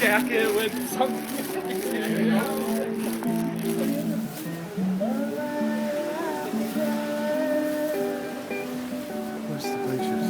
jacket with some. Where's the glaciers?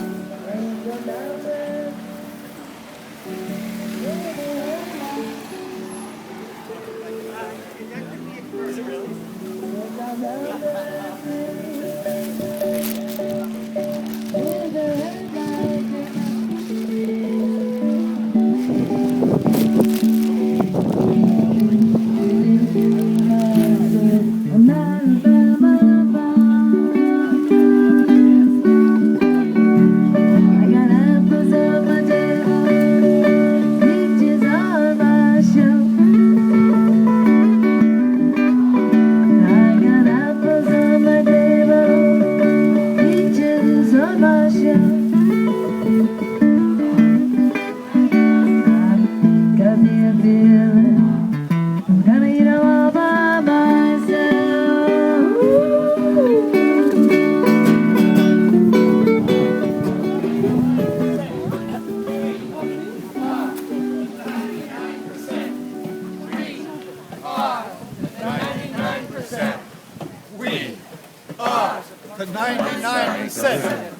The 99%.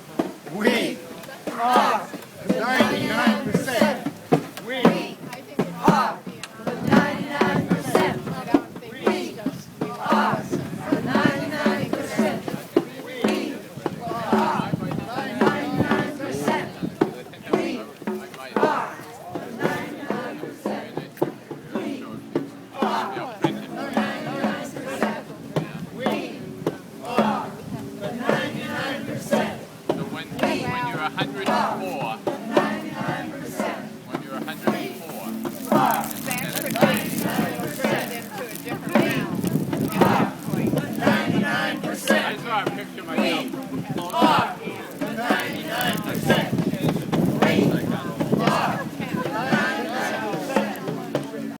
We are the 99%. We are the 99%. We are the 99%. We are the 99%. We are the 99%. We are the 99%. We are the 99%. So when you're 104, 99%. when you're 104, That's for 99% into a different round. 99%. I saw a picture myself. We are